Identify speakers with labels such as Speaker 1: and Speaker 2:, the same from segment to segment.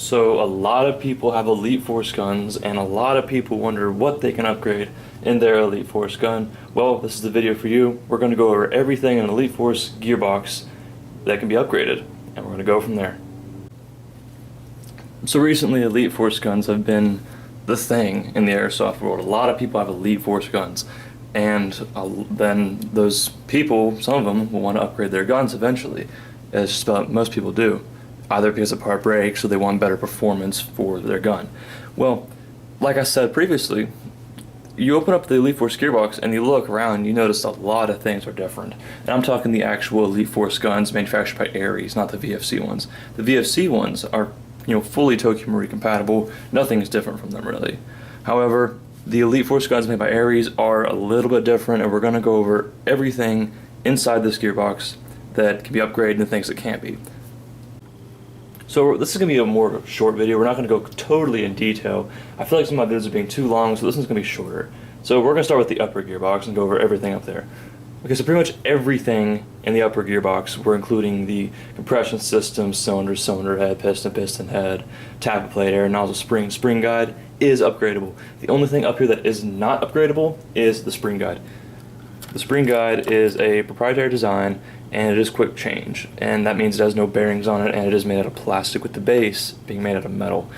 Speaker 1: So a lot of people have Elite Force guns, and a lot of people wonder what they can upgrade in their Elite Force gun. Well, this is the video for you. We're going to go over everything in Elite Force Gearbox that can be upgraded, and we're going to go from there. So recently, Elite Force guns have been the thing in the airsoft world. A lot of people have Elite Force guns, and then those people, some of them, will want to upgrade their guns eventually, as just about most people do. Either because a part breaks or they want better performance for their gun. Well, like I said previously, you open up the Elite Force Gearbox and you look around, you notice a lot of things are different. And I'm talking the actual Elite Force guns manufactured by Ares, not the VFC ones. The VFC ones are, fully Tokyo Marui compatible. Nothing is different from them really. However, the Elite Force guns made by Ares are a little bit different, and we're going to go over everything inside this gearbox that can be upgraded and things that can't be. So this is going to be a more short video. We're not going to go totally in detail. I feel like some of my videos are being too long, so this one's going to be shorter. So we're going to start with the upper gearbox and go over everything up there. Okay, so pretty much everything in the upper gearbox, we're including the compression system, cylinder head, piston head, tappet plate, air nozzle, spring guide is upgradable. The only thing up here that is not upgradable is the spring guide. The spring guide is a proprietary design, and it is quick change, and that means it has no bearings on it, and it is made out of plastic with the base being made out of metal,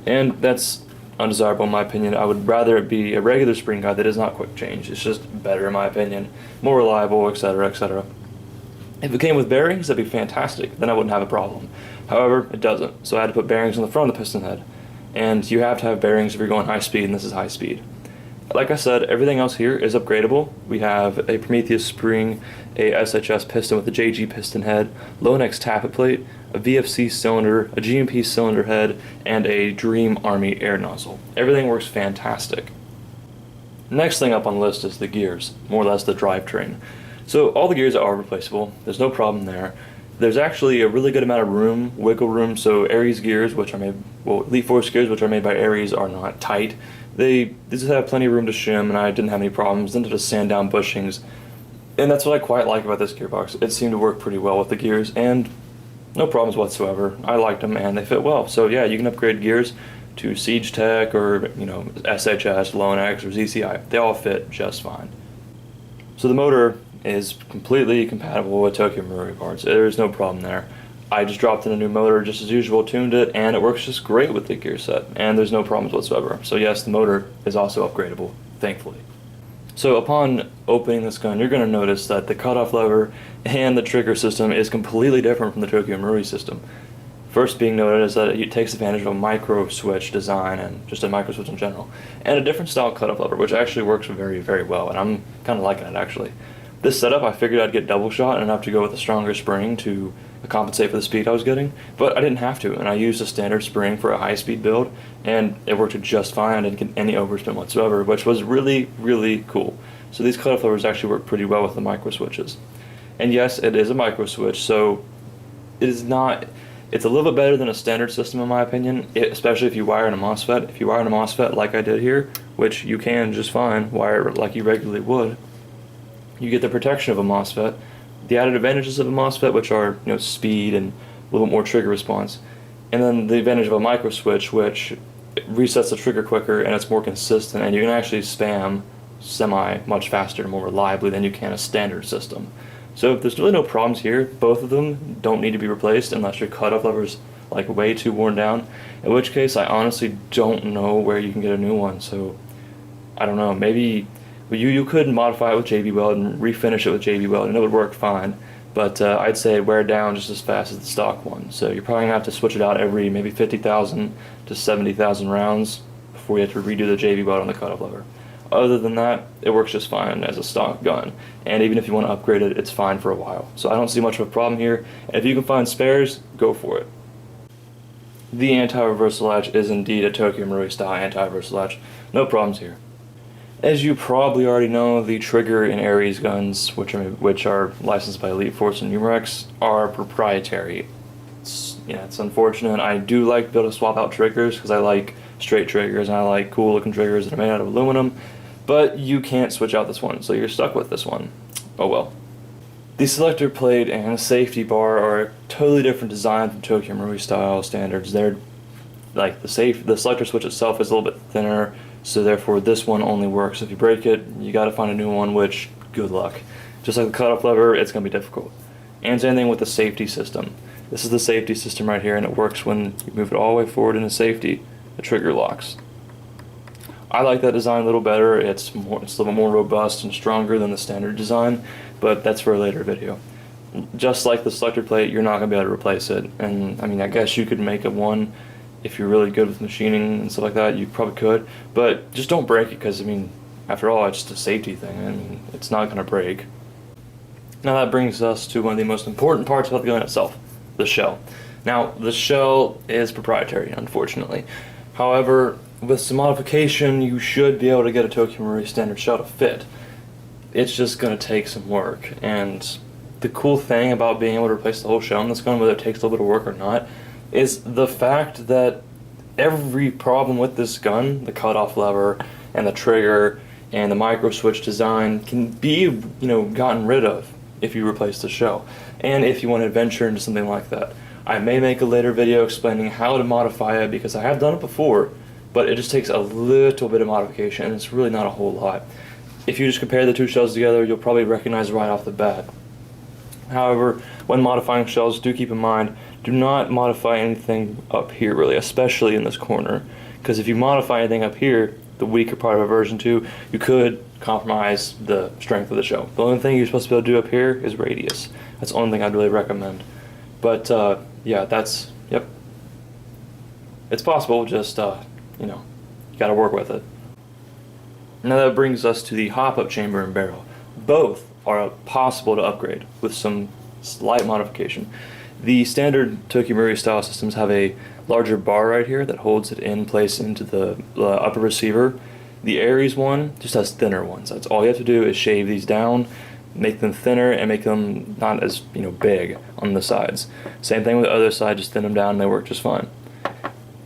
Speaker 1: and that's undesirable in my opinion. I would rather it be a regular spring guide that is not quick change. It's just better in my opinion, more reliable, etc., etc. If it came with bearings, that'd be fantastic, then I wouldn't have a problem. However, it doesn't, so I had to put bearings on the front of the piston head, and you have to have bearings if you're going high speed, and this is high speed. Like I said, everything else here is upgradable. We have a Prometheus spring, a SHS piston with a JG piston head, Lonex tappet plate, a VFC cylinder, a GMP cylinder head, and a Dream Army air nozzle. Everything works fantastic. Next thing up on the list is the gears, more or less the drivetrain. So all the gears are replaceable. There's no problem there. There's actually a really good amount of room, wiggle room, so Ares gears, which are made, Elite Force gears, which are made by Ares, are not tight. They just have plenty of room to shim, and I didn't have any problems. Then to just sand down bushings, and that's what I quite like about this gearbox. It seemed to work pretty well with the gears, and no problems whatsoever. I liked them, and they fit well. So yeah, you can upgrade gears to Siege Tech or SHS, Lonex, or ZCI. They all fit just fine. So the motor is completely compatible with Tokyo Marui parts. There's no problem there. I just dropped in a new motor just as usual, tuned it, and it works just great with the gear set, and there's no problems whatsoever. So yes, the motor is also upgradable, thankfully. So upon opening this gun, you're going to notice that the cutoff lever and the trigger system is completely different from the Tokyo Marui system. First being noted is that it takes advantage of a micro switch design, and just a micro switch in general, and a different style cutoff lever, which actually works very, very well, and I'm kind of liking it actually. This setup, I figured I'd get double shot and have to go with a stronger spring to compensate for the speed I was getting, but I didn't have to, and I used a standard spring for a high-speed build, and it worked just fine. I didn't get any overspin whatsoever, which was really, really cool. So these cutoff levers actually work pretty well with the micro switches. And yes, it is a micro switch, so it's a little bit better than a standard system in my opinion, especially if you wire in a MOSFET. If you wire in a MOSFET like I did here, which you can just fine, wire it like you regularly would, you get the protection of a MOSFET, the added advantages of a MOSFET, which are speed and a little bit more trigger response, and then the advantage of a micro switch, which resets the trigger quicker and it's more consistent, and you can actually spam much faster and more reliably than you can a standard system. So there's really no problems here. Both of them don't need to be replaced unless your cutoff lever's like way too worn down, in which case I honestly don't know where you can get a new one. So I don't know, maybe you could modify it with JB Weld and refinish it with JB Weld, and it would work fine, but I'd say it'd wear down just as fast as the stock one. So you're probably going to have to switch it out every maybe 50,000 to 70,000 rounds before you have to redo the JB Weld on the cutoff lever. Other than that, it works just fine as a stock gun, and even if you want to upgrade it, it's fine for a while. So I don't see much of a problem here, and if you can find spares, go for it. The anti-reverse latch is indeed a Tokyo Marui style anti-reverse latch. No problems here. As you probably already know, the trigger in Ares guns, which are licensed by Elite Force and Numerex, are proprietary. It's unfortunate. I do like to be able to swap out triggers because I like straight triggers and I like cool looking triggers that are made out of aluminum, but you can't switch out this one, so you're stuck with this one. Oh well. The selector plate and safety bar are a totally different design from Tokyo Marui style standards. They're like the selector switch itself is a little bit thinner, so therefore this one only works if you break it. You got to find a new one, which good luck. Just like the cutoff lever, it's going to be difficult. And same thing with the safety system. This is the safety system right here, and it works when you move it all the way forward into safety. The trigger locks. I like that design a little better. It's a little more robust and stronger than the standard design, but that's for a later video. Just like the selector plate, you're not going to be able to replace it. And I mean, I guess you could make it one if you're really good with machining and stuff like that. You probably could, but just don't break it, because I mean, after all, it's just a safety thing. I mean, it's not going to break. Now that brings us to one of the most important parts about the gun itself, the shell. Now, the shell is proprietary, unfortunately. However, with some modification, you should be able to get a Tokyo Marui standard shell to fit. It's just going to take some work, and the cool thing about being able to replace the whole shell in this gun, whether it takes a little bit of work or not, is the fact that every problem with this gun, the cutoff lever and the trigger and the micro switch design, can be, gotten rid of if you replace the shell, and if you want to venture into something like that. I may make a later video explaining how to modify it, because I have done it before, but it just takes a little bit of modification, and it's really not a whole lot. If you just compare the two shells together, you'll probably recognize right off the bat. However, when modifying shells, do keep in mind, do not modify anything up here really, especially in this corner, because if you modify anything up here, the weaker part of a version 2, you could compromise the strength of the shell. The only thing you're supposed to be able to do up here is radius. That's the only thing I'd really recommend. But yeah, yep. It's possible, just you gotta work with it. Now that brings us to the hop-up chamber and barrel. Both are possible to upgrade with some slight modification. The standard Tokyo Marui style systems have a larger bar right here that holds it in place into the upper receiver. The Aries one just has thinner ones. That's all you have to do is shave these down, make them thinner, and make them not as big on the sides. Same thing with the other side, just thin them down and they work just fine.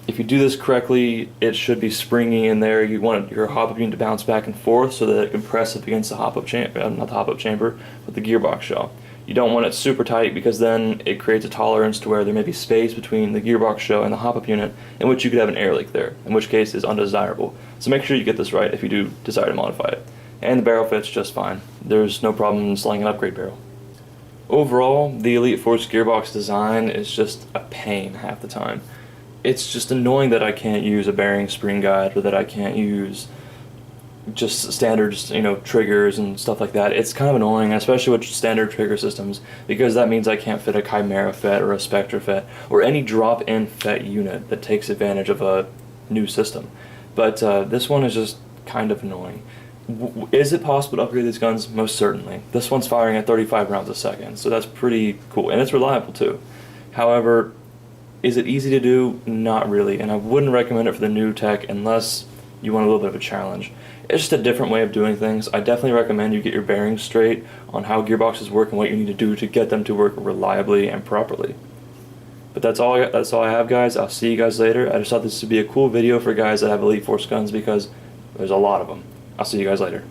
Speaker 1: If you do this correctly, it should be springy in there. You want your hop-up unit to bounce back and forth so that it can press up against the hop-up chamber, not the hop-up chamber, but the gearbox shell. You don't want it super tight, because then it creates a tolerance to where there may be space between the gearbox shell and the hop-up unit, in which you could have an air leak there, in which case is undesirable. So make sure you get this right if you do desire to modify it. And the barrel fits just fine. There's no problem in slinging an upgrade barrel. Overall, the Elite Force gearbox design is just a pain half the time. It's just annoying that I can't use a bearing spring guide, or that I can't use just standard triggers and stuff like that. It's kind of annoying, especially with standard trigger systems, because that means I can't fit a Chimera FET or a Spectra FET or any drop-in FET unit that takes advantage of a new system. But this one is just kind of annoying. Is it possible to upgrade these guns? Most certainly. This one's firing at 35 rounds a second, so that's pretty cool, and it's reliable too. However, is it easy to do? Not really, and I wouldn't recommend it for the new tech unless you want a little bit of a challenge. It's just a different way of doing things. I definitely recommend you get your bearings straight on how gearboxes work and what you need to do to get them to work reliably and properly. But that's all I have, guys. I'll see you guys later. I just thought this would be a cool video for guys that have Elite Force guns, because there's a lot of them. I'll see you guys later.